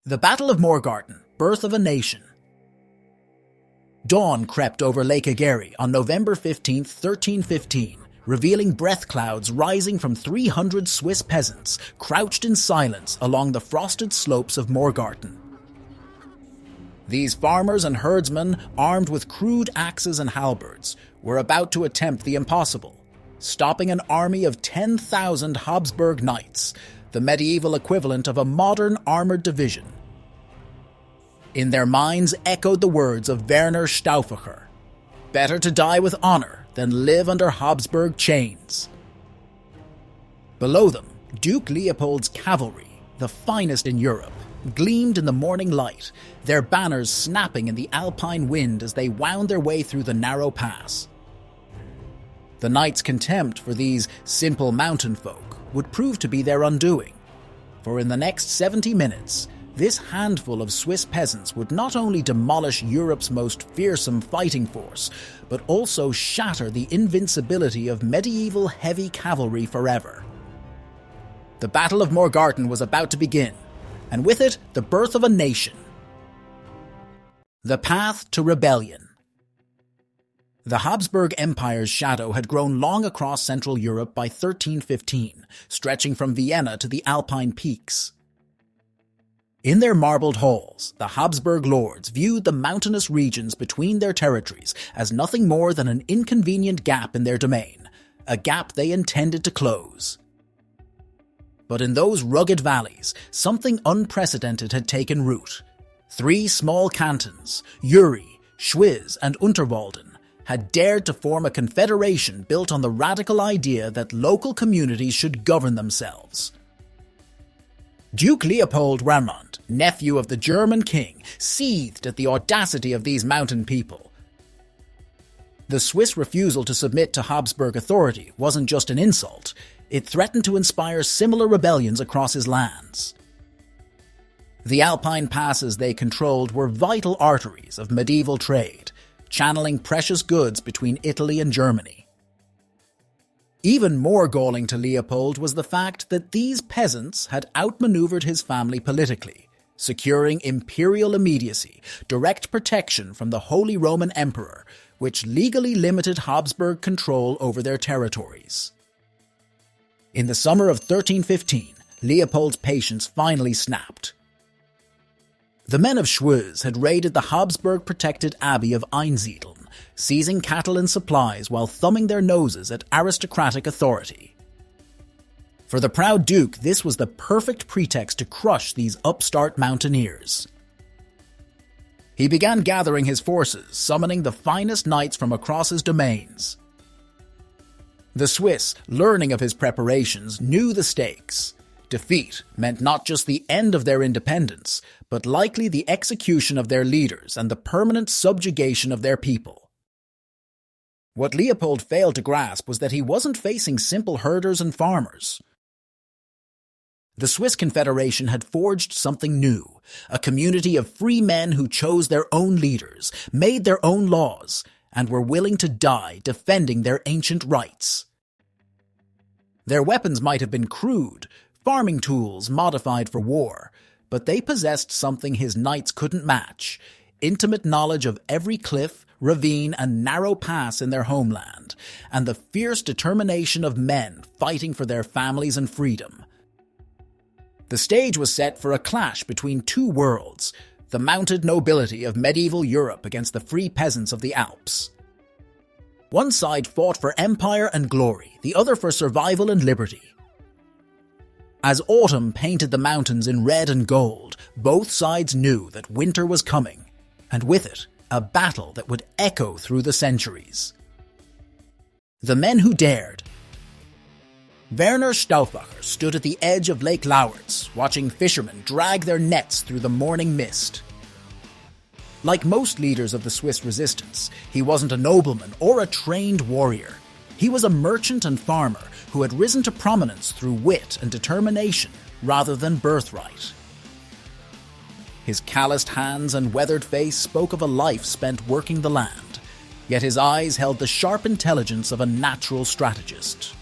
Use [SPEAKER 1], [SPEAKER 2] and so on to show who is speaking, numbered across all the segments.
[SPEAKER 1] The Battle of Morgarten, Birth of a Nation. Dawn crept over Lake Egerie on November 15, 1315, revealing breath clouds rising from 300 Swiss peasants crouched in silence along the frosted slopes of Morgarten. These farmers and herdsmen, armed with crude axes and halberds, were about to attempt the impossible, stopping an army of 10,000 Habsburg knights, the medieval equivalent of a modern armored division. In their minds echoed the words of Werner Stauffacher, "Better to die with honor than live under Habsburg chains." Below them, Duke Leopold's cavalry, the finest in Europe, gleamed in the morning light, their banners snapping in the Alpine wind as they wound their way through the narrow pass. The knights' contempt for these simple mountain folk would prove to be their undoing, for in the next 70 minutes, this handful of Swiss peasants would not only demolish Europe's most fearsome fighting force, but also shatter the invincibility of medieval heavy cavalry forever. The Battle of Morgarten was about to begin, and with it, the birth of a nation. The path to rebellion. The Habsburg Empire's shadow had grown long across Central Europe by 1315, stretching from Vienna to the Alpine peaks. In their marbled halls, the Habsburg lords viewed the mountainous regions between their territories as nothing more than an inconvenient gap in their domain, a gap they intended to close. But in those rugged valleys, something unprecedented had taken root. 3 small cantons, Uri, Schwyz, and Unterwalden, had dared to form a confederation built on the radical idea that local communities should govern themselves. Duke Leopold Ramond, nephew of the German king, seethed at the audacity of these mountain people. The Swiss refusal to submit to Habsburg authority wasn't just an insult, it threatened to inspire similar rebellions across his lands. The Alpine passes they controlled were vital arteries of medieval trade, channeling precious goods between Italy and Germany. Even more galling to Leopold was the fact that these peasants had outmaneuvered his family politically, securing imperial immediacy, direct protection from the Holy Roman Emperor, which legally limited Habsburg control over their territories. In the summer of 1315, Leopold's patience finally snapped. The men of Schwyz had raided the Habsburg-protected abbey of Einsiedeln, seizing cattle and supplies while thumbing their noses at aristocratic authority. For the proud duke, this was the perfect pretext to crush these upstart mountaineers. He began gathering his forces, summoning the finest knights from across his domains. The Swiss, learning of his preparations, knew the stakes. Defeat meant not just the end of their independence, but likely the execution of their leaders and the permanent subjugation of their people. What Leopold failed to grasp was that he wasn't facing simple herders and farmers. The Swiss Confederation had forged something new, a community of free men who chose their own leaders, made their own laws, and were willing to die defending their ancient rights. Their weapons might have been crude, farming tools modified for war, but they possessed something his knights couldn't match: intimate knowledge of every cliff, ravine, and narrow pass in their homeland, and the fierce determination of men fighting for their families and freedom. The stage was set for a clash between two worlds, the mounted nobility of medieval Europe against the free peasants of the Alps. One side fought for empire and glory, the other for survival and liberty. As autumn painted the mountains in red and gold, both sides knew that winter was coming, and with it, a battle that would echo through the centuries. The men who dared. Werner Stauffacher stood at the edge of Lake Lauritz, watching fishermen drag their nets through the morning mist. Like most leaders of the Swiss resistance, he wasn't a nobleman or a trained warrior. He was a merchant and farmer who had risen to prominence through wit and determination rather than birthright. His calloused hands and weathered face spoke of a life spent working the land, yet his eyes held the sharp intelligence of a natural strategist.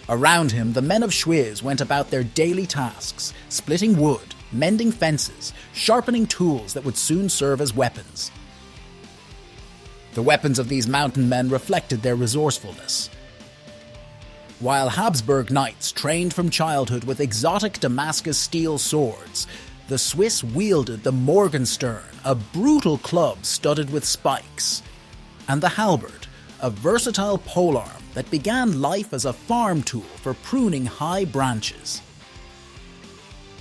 [SPEAKER 1] Around him, the men of Schwyz went about their daily tasks, splitting wood, mending fences, sharpening tools that would soon serve as weapons. The weapons of these mountain men reflected their resourcefulness. While Habsburg knights trained from childhood with exotic Damascus steel swords, the Swiss wielded the Morgenstern, a brutal club studded with spikes, and the halberd, a versatile polearm that began life as a farm tool for pruning high branches.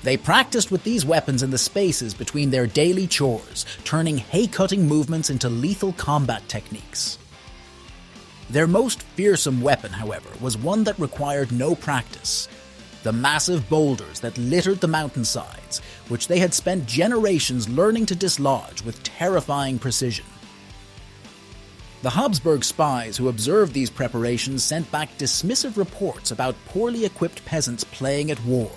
[SPEAKER 1] They practiced with these weapons in the spaces between their daily chores, turning hay-cutting movements into lethal combat techniques. Their most fearsome weapon, however, was one that required no practice: the massive boulders that littered the mountainsides, which they had spent generations learning to dislodge with terrifying precision. The Habsburg spies who observed these preparations sent back dismissive reports about poorly equipped peasants playing at war.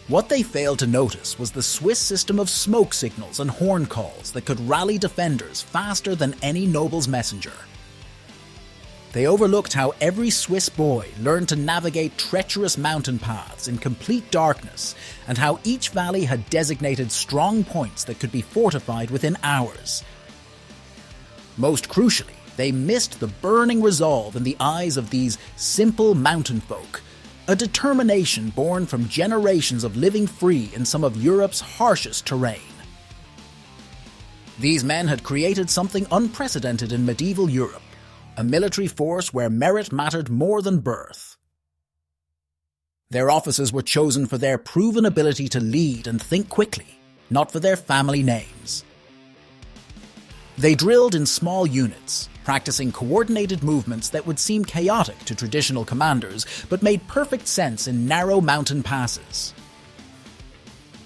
[SPEAKER 1] What they failed to notice was the Swiss system of smoke signals and horn calls that could rally defenders faster than any noble's messenger. They overlooked how every Swiss boy learned to navigate treacherous mountain paths in complete darkness, and how each valley had designated strong points that could be fortified within hours. Most crucially, they missed the burning resolve in the eyes of these simple mountain folk, a determination born from generations of living free in some of Europe's harshest terrain. These men had created something unprecedented in medieval Europe, a military force where merit mattered more than birth. Their officers were chosen for their proven ability to lead and think quickly, not for their family names. They drilled in small units, practicing coordinated movements that would seem chaotic to traditional commanders, but made perfect sense in narrow mountain passes.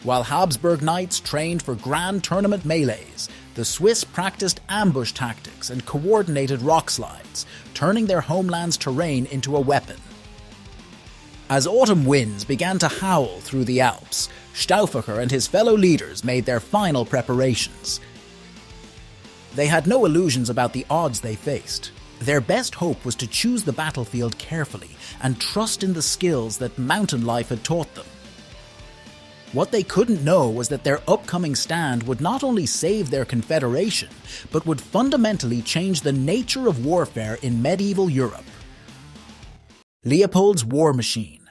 [SPEAKER 1] While Habsburg knights trained for grand tournament melees, the Swiss practiced ambush tactics and coordinated rock slides, turning their homeland's terrain into a weapon. As autumn winds began to howl through the Alps, Stauffacher and his fellow leaders made their final preparations. They had no illusions about the odds they faced. Their best hope was to choose the battlefield carefully and trust in the skills that mountain life had taught them. What they couldn't know was that their upcoming stand would not only save their confederation, but would fundamentally change the nature of warfare in medieval Europe. Leopold's war machine.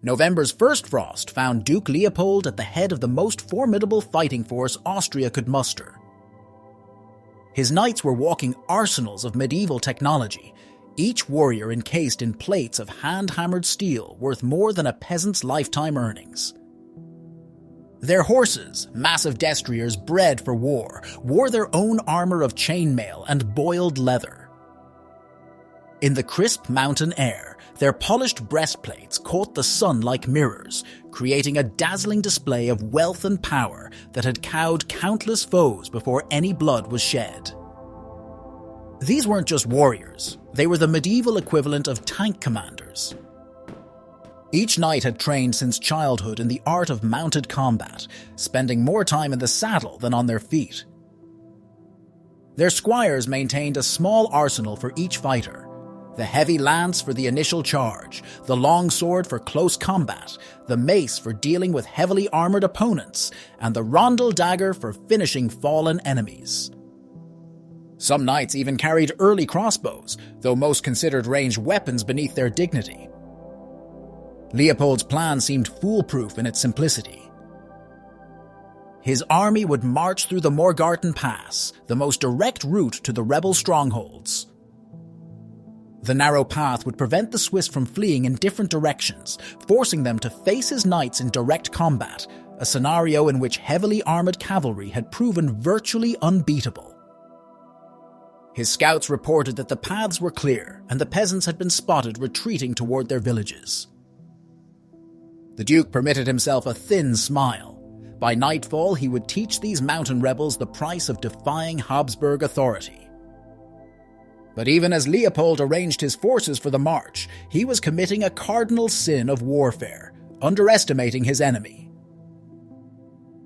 [SPEAKER 1] November's first frost found Duke Leopold at the head of the most formidable fighting force Austria could muster. His knights were walking arsenals of medieval technology, each warrior encased in plates of hand-hammered steel worth more than a peasant's lifetime earnings. Their horses, massive destriers bred for war, wore their own armor of chainmail and boiled leather. In the crisp mountain air, their polished breastplates caught the sun like mirrors, creating a dazzling display of wealth and power that had cowed countless foes before any blood was shed. These weren't just warriors, they were the medieval equivalent of tank commanders. Each knight had trained since childhood in the art of mounted combat, spending more time in the saddle than on their feet. Their squires maintained a small arsenal for each fighter: the heavy lance for the initial charge, the long sword for close combat, the mace for dealing with heavily armored opponents, and the rondel dagger for finishing fallen enemies. Some knights even carried early crossbows, though most considered ranged weapons beneath their dignity. Leopold's plan seemed foolproof in its simplicity. His army would march through the Morgarten Pass, the most direct route to the rebel strongholds. The narrow path would prevent the Swiss from fleeing in different directions, forcing them to face his knights in direct combat, a scenario in which heavily armored cavalry had proven virtually unbeatable. His scouts reported that the paths were clear and the peasants had been spotted retreating toward their villages. The Duke permitted himself a thin smile. By nightfall, he would teach these mountain rebels the price of defying Habsburg authority. But even as Leopold arranged his forces for the march, he was committing a cardinal sin of warfare, underestimating his enemy.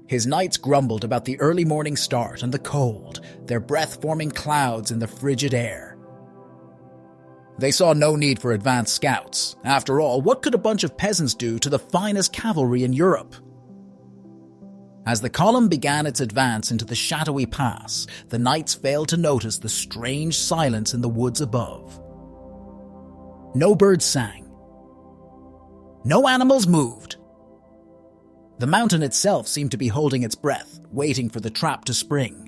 [SPEAKER 1] His knights grumbled about the early morning start and the cold, their breath forming clouds in the frigid air. They saw no need for advanced scouts. After all, what could a bunch of peasants do to the finest cavalry in Europe? As the column began its advance into the shadowy pass, the knights failed to notice the strange silence in the woods above. No birds sang. No animals moved. The mountain itself seemed to be holding its breath, waiting for the trap to spring.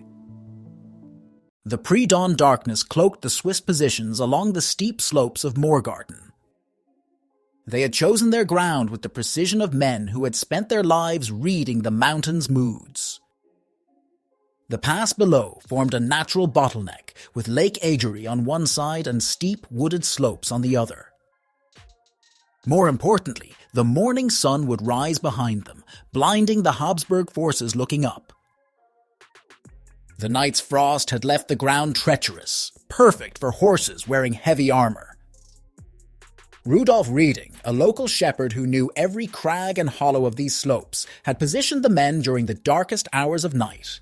[SPEAKER 1] The pre-dawn darkness cloaked the Swiss positions along the steep slopes of Morgarten. They had chosen their ground with the precision of men who had spent their lives reading the mountain's moods. The pass below formed a natural bottleneck, with Lake Egerie on one side and steep wooded slopes on the other. More importantly, the morning sun would rise behind them, blinding the Habsburg forces looking up. The night's frost had left the ground treacherous, perfect for horses wearing heavy armor. Rudolf Rieding, a local shepherd who knew every crag and hollow of these slopes, had positioned the men during the darkest hours of night.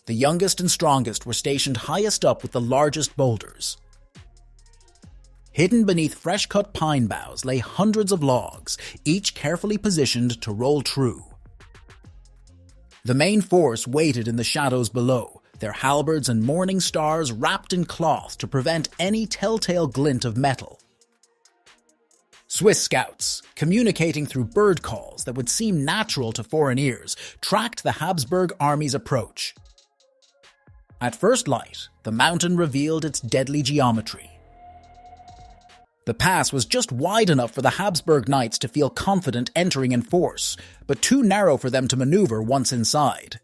[SPEAKER 1] The youngest and strongest were stationed highest up with the largest boulders. Hidden beneath fresh-cut pine boughs lay hundreds of logs, each carefully positioned to roll true. The main force waited in the shadows below, their halberds and morning stars wrapped in cloth to prevent any telltale glint of metal. Swiss scouts, communicating through bird calls that would seem natural to foreign ears, tracked the Habsburg army's approach. At first light, the mountain revealed its deadly geometry. The pass was just wide enough for the Habsburg knights to feel confident entering in force, but too narrow for them to maneuver once inside.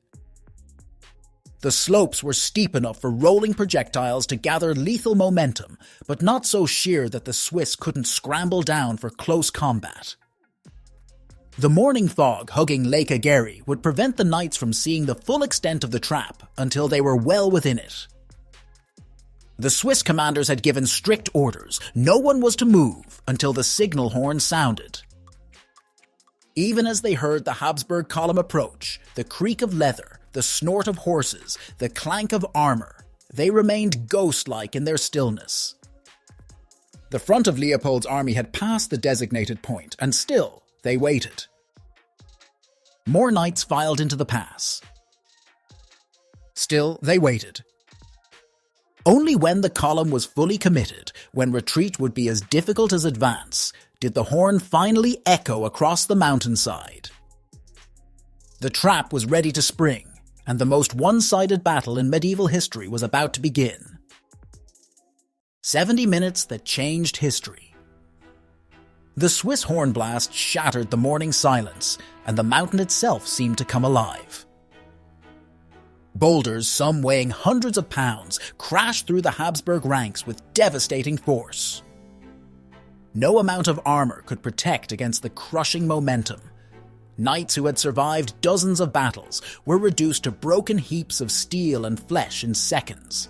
[SPEAKER 1] The slopes were steep enough for rolling projectiles to gather lethal momentum, but not so sheer that the Swiss couldn't scramble down for close combat. The morning fog hugging Lake Egerie would prevent the knights from seeing the full extent of the trap until they were well within it. The Swiss commanders had given strict orders. No one was to move until the signal horn sounded. Even as they heard the Habsburg column approach, the creak of leather, the snort of horses, the clank of armor, they remained ghost-like in their stillness. The front of Leopold's army had passed the designated point, and still they waited. More knights filed into the pass. Still they waited. Only when the column was fully committed, when retreat would be as difficult as advance, did the horn finally echo across the mountainside. The trap was ready to spring, and the most one-sided battle in medieval history was about to begin. 70 minutes that changed history. The Swiss horn blast shattered the morning silence, and the mountain itself seemed to come alive. Boulders, some weighing hundreds of pounds, crashed through the Habsburg ranks with devastating force. No amount of armor could protect against the crushing momentum. Knights who had survived dozens of battles were reduced to broken heaps of steel and flesh in seconds.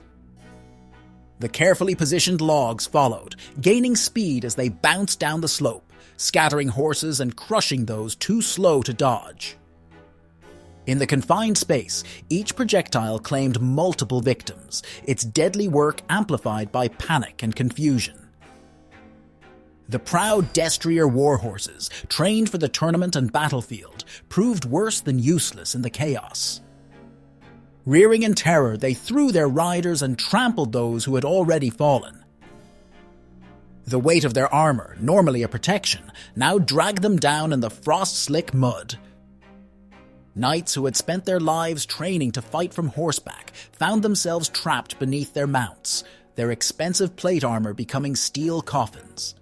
[SPEAKER 1] The carefully positioned logs followed, gaining speed as they bounced down the slope, scattering horses and crushing those too slow to dodge. In the confined space, each projectile claimed multiple victims, its deadly work amplified by panic and confusion. The proud destrier war horses, trained for the tournament and battlefield, proved worse than useless in the chaos. Rearing in terror, they threw their riders and trampled those who had already fallen. The weight of their armor, normally a protection, now dragged them down in the frost-slick mud. Knights who had spent their lives training to fight from horseback found themselves trapped beneath their mounts, their expensive plate armor becoming steel coffins.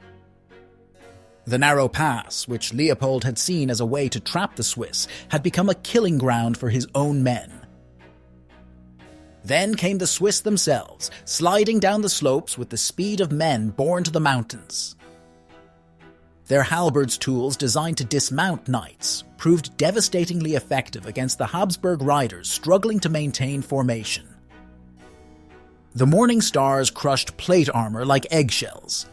[SPEAKER 1] The narrow pass, which Leopold had seen as a way to trap the Swiss, had become a killing ground for his own men. Then came the Swiss themselves, sliding down the slopes with the speed of men born to the mountains. Their halberds tools designed to dismount knights proved devastatingly effective against the Habsburg riders struggling to maintain formation. The morning stars crushed plate armor like eggshells.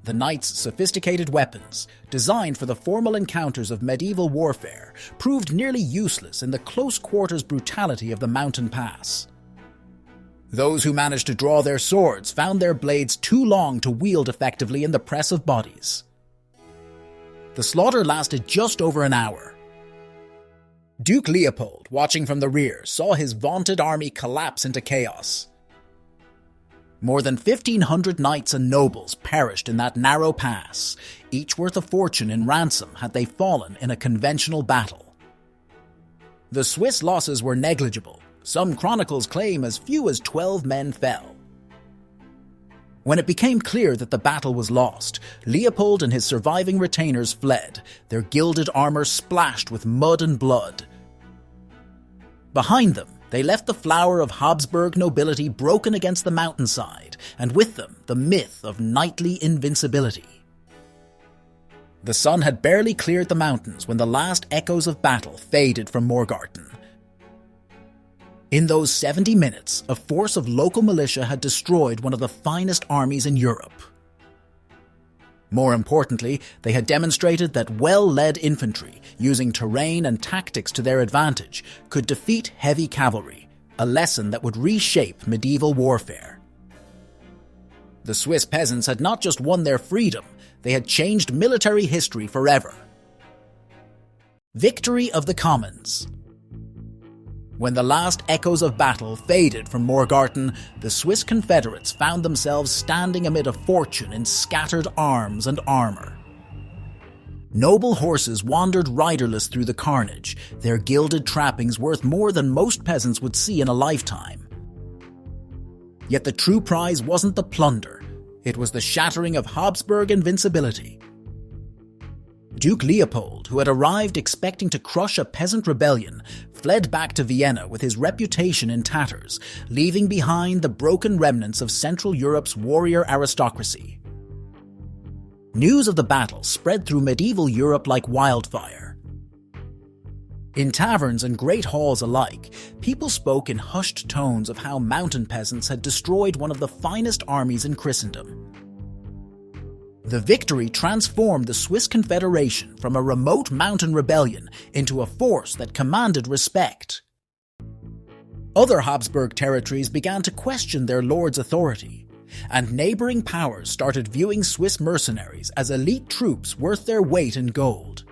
[SPEAKER 1] The knights' sophisticated weapons, designed for the formal encounters of medieval warfare, proved nearly useless in the close-quarters brutality of the mountain pass. Those who managed to draw their swords found their blades too long to wield effectively in the press of bodies. The slaughter lasted just over an hour. Duke Leopold, watching from the rear, saw his vaunted army collapse into chaos. More than 1,500 knights and nobles perished in that narrow pass, each worth a fortune in ransom had they fallen in a conventional battle. The Swiss losses were negligible. Some chronicles claim as few as 12 men fell. When it became clear that the battle was lost, Leopold and his surviving retainers fled, their gilded armor splashed with mud and blood. Behind them, they left the flower of Habsburg nobility broken against the mountainside, and with them the myth of knightly invincibility. The sun had barely cleared the mountains when the last echoes of battle faded from Morgarten. In those 70 minutes, a force of local militia had destroyed one of the finest armies in Europe. More importantly, they had demonstrated that well-led infantry, using terrain and tactics to their advantage, could defeat heavy cavalry, a lesson that would reshape medieval warfare. The Swiss peasants had not just won their freedom, they had changed military history forever. Victory of the Commons. When the last echoes of battle faded from Morgarten, the Swiss Confederates found themselves standing amid a fortune in scattered arms and armor. Noble horses wandered riderless through the carnage, their gilded trappings worth more than most peasants would see in a lifetime. Yet the true prize wasn't the plunder, it was the shattering of Habsburg invincibility. Duke Leopold, who had arrived expecting to crush a peasant rebellion, fled back to Vienna with his reputation in tatters, leaving behind the broken remnants of Central Europe's warrior aristocracy. News of the battle spread through medieval Europe like wildfire. In taverns and great halls alike, people spoke in hushed tones of how mountain peasants had destroyed one of the finest armies in Christendom. The victory transformed the Swiss Confederation from a remote mountain rebellion into a force that commanded respect. Other Habsburg territories began to question their lord's authority, and neighboring powers started viewing Swiss mercenaries as elite troops worth their weight in gold.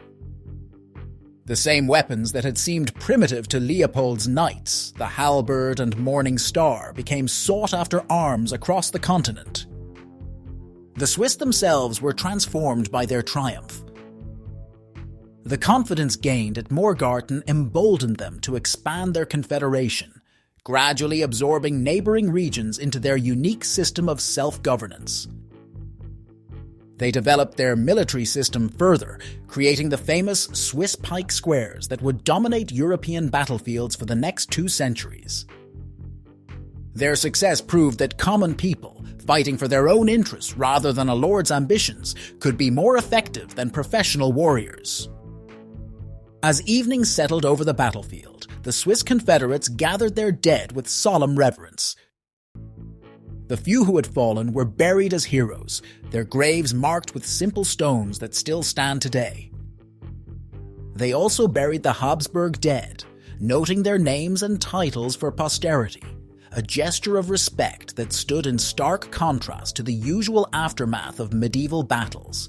[SPEAKER 1] The same weapons that had seemed primitive to Leopold's knights, the halberd and morning star, became sought-after arms across the continent. The Swiss themselves were transformed by their triumph. The confidence gained at Morgarten emboldened them to expand their confederation, gradually absorbing neighboring regions into their unique system of self-governance. They developed their military system further, creating the famous Swiss pike squares that would dominate European battlefields for the next 2 centuries. Their success proved that common people, fighting for their own interests rather than a lord's ambitions, could be more effective than professional warriors. As evening settled over the battlefield, the Swiss Confederates gathered their dead with solemn reverence. The few who had fallen were buried as heroes, their graves marked with simple stones that still stand today. They also buried the Habsburg dead, noting their names and titles for posterity, a gesture of respect that stood in stark contrast to the usual aftermath of medieval battles.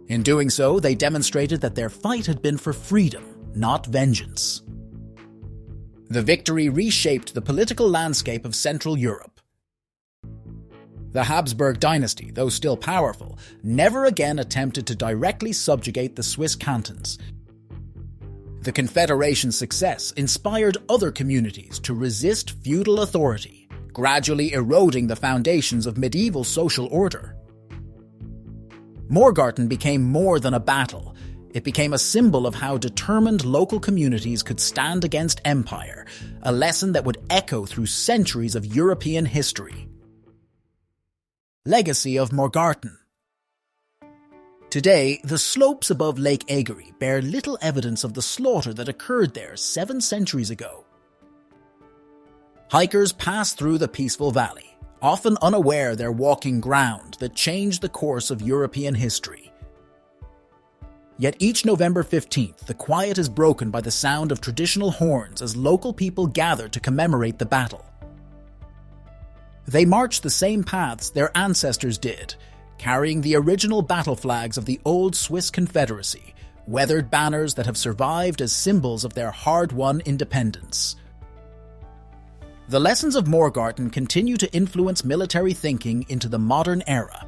[SPEAKER 1] In doing so, they demonstrated that their fight had been for freedom, not vengeance. The victory reshaped the political landscape of Central Europe. The Habsburg dynasty, though still powerful, never again attempted to directly subjugate the Swiss cantons. The Confederation's success inspired other communities to resist feudal authority, gradually eroding the foundations of medieval social order. Morgarten became more than a battle. It became a symbol of how determined local communities could stand against empire, a lesson that would echo through centuries of European history. Legacy of Morgarten. Today, the slopes above Lake Egery bear little evidence of the slaughter that occurred there 7 centuries ago. Hikers pass through the peaceful valley, often unaware they're walking ground that changed the course of European history. Yet each November 15th, the quiet is broken by the sound of traditional horns as local people gather to commemorate the battle. They marched the same paths their ancestors did, carrying the original battle flags of the old Swiss Confederacy, weathered banners that have survived as symbols of their hard-won independence. The lessons of Morgarten continue to influence military thinking into the modern era.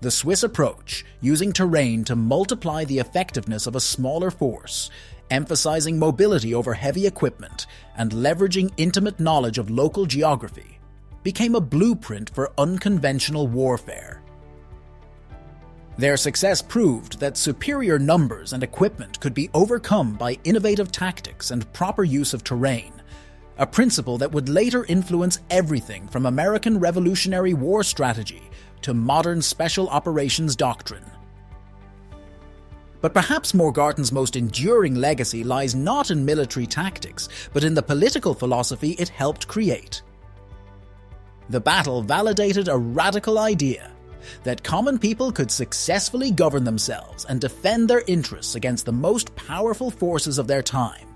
[SPEAKER 1] The Swiss approach, using terrain to multiply the effectiveness of a smaller force, emphasizing mobility over heavy equipment, and leveraging intimate knowledge of local geography, became a blueprint for unconventional warfare. Their success proved that superior numbers and equipment could be overcome by innovative tactics and proper use of terrain, a principle that would later influence everything from American Revolutionary War strategy to modern special operations doctrine. But perhaps Morgarten's most enduring legacy lies not in military tactics, but in the political philosophy it helped create. The battle validated a radical idea that common people could successfully govern themselves and defend their interests against the most powerful forces of their time.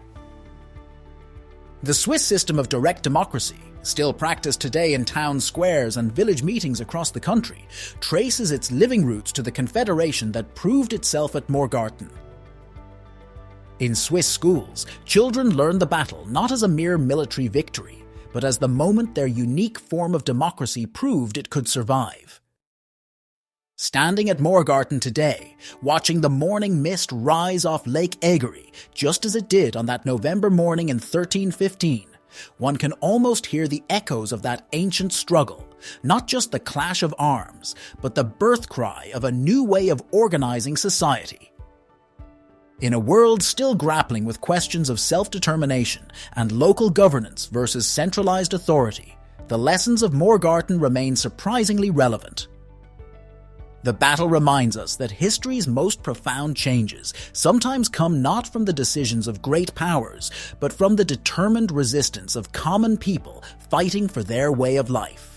[SPEAKER 1] The Swiss system of direct democracy, still practiced today in town squares and village meetings across the country, traces its living roots to the Confederation that proved itself at Morgarten. In Swiss schools, children learn the battle not as a mere military victory, but as the moment their unique form of democracy proved it could survive. Standing at Morgarten today, watching the morning mist rise off Lake Egery, just as it did on that November morning in 1315, one can almost hear the echoes of that ancient struggle, not just the clash of arms, but the birth cry of a new way of organizing society. In a world still grappling with questions of self-determination and local governance versus centralized authority, the lessons of Morgarten remain surprisingly relevant. The battle reminds us that history's most profound changes sometimes come not from the decisions of great powers, but from the determined resistance of common people fighting for their way of life.